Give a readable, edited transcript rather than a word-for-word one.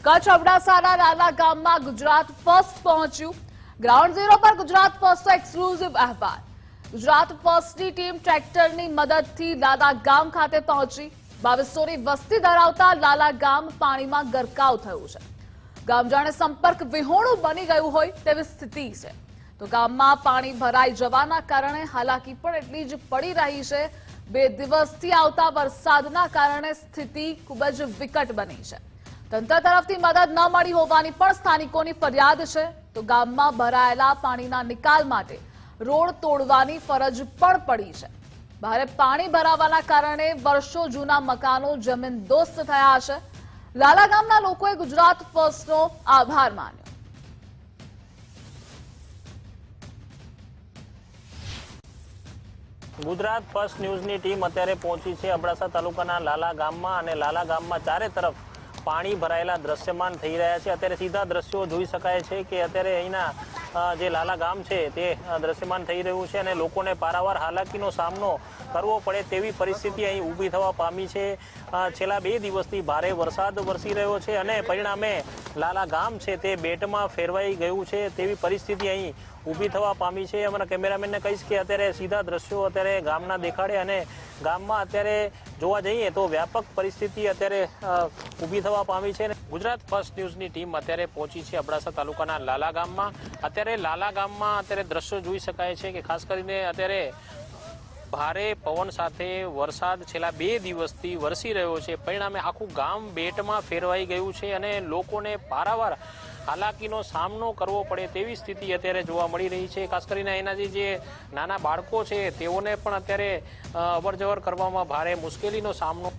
કચ્છ અબડાસાના લાલા ગામમાં ગુજરાત ફર્સ્ટ પહોંચ્યું। ગ્રાઉન્ડ ઝીરો પર ગુજરાત ફર્સ્ટનો એક્સક્લુઝિવ અહેવાલ। ગુજરાત ફર્સ્ટની ટીમ ટ્રેક્ટરની મદદથી લાલા ગામ ખાતે પહોંચી। 2200ની વસ્તી ધરાવતા લાલા ગામ પાણીમાં ગરકાવ થયું છે। ગામ જાણે સંપર્ક વિહોણું બની ગયું હોય તેવી સ્થિતિ છે। તો ગામમાં પાણી ભરાઈ જવાના કારણે હાલાકી પણ એટલી જ પડી રહી છે। 2 દિવસથી આવતા વરસાદના કારણે સ્થિતિ ખૂબ જ વિકટ બની છે। તંત્ર તરફથી મદદ ન મળી હોવાની પણ સ્થાનિકોની ફરિયાદ છે। તો ગામમાં ભરાયેલા પાણીના નિકાલ માટે રોડ તોડવાની ફરજ પણ પડી છે। ભારે પાણી ભરાવાના કારણે વર્ષો જૂના મકાનો જમીનદોસ્ત થયા છે। લાલા ગામના લોકોએ ગુજરાત ફર્સ્ટનો આભાર માન્યો। ગુજરાત ફર્સ્ટ ન્યૂઝની ટીમ અત્યારે પહોંચી છે અબડાસા તાલુકાના લાલા ગામમાં અને લાલા ગામમાં ચારે તરફ પાણી ભરાયેલા દ્રશ્યમાન થઈ રહ્યા છે। અત્યારે સીધા દ્રશ્યો જોઈ શકાય છે કે અત્યારે અહીંના જે લાલા ગામ છે તે દ્રશ્યમાન થઈ રહ્યું છે અને લોકોને પારાવાર હાલાકીનો સામનો કરવો પડે તેવી પરિસ્થિતિ અહીં ઊભી થવા પામી છે। છેલ્લા 2 દિવસથી ભારે વરસાદ વરસી રહ્યો છે અને પરિણામે લાલા ગામ છે તે બેટમાં ફેરવાઈ ગયું છે તેવી પરિસ્થિતિ અહીં ઊભી થવા પામી છે। અમારા કેમેરામેનને કહીશ કે અત્યારે સીધા દ્રશ્યો અત્યારે ગામના દેખાડે અને ગામમાં અત્યારે જોવા જઈએ તો વ્યાપક પરિસ્થિતિ અત્યારે ઊભી થવા પામી છે। ગુજરાત ફર્સ્ટ ન્યૂઝની ટીમ અત્યારે પહોંચી છે અબડાસા તાલુકાના લાલા ગામમાં। અત્યારે લાલા ગામમાં અત્યારે દ્રશ્યો જોઈ શકાય છે કે ખાસ કરીને અત્યારે ભારે પવન સાથે વરસાદ છેલ્લા 2 દિવસથી વરસી રહ્યો છે। પરિણામે આખું ગામ બેટમાં ફેરવાઈ ગયું છે અને લોકોને પારાવાર હાલાકીનો સામનો કરવો પડે તેવી સ્થિતિ અત્યારે જોવા મળી રહી છે। ખાસ કરીને એના જે નાના બાળકો છે તેઓને પણ અત્યારે અવરજવર કરવામાં ભારે મુશ્કેલીનો સામનો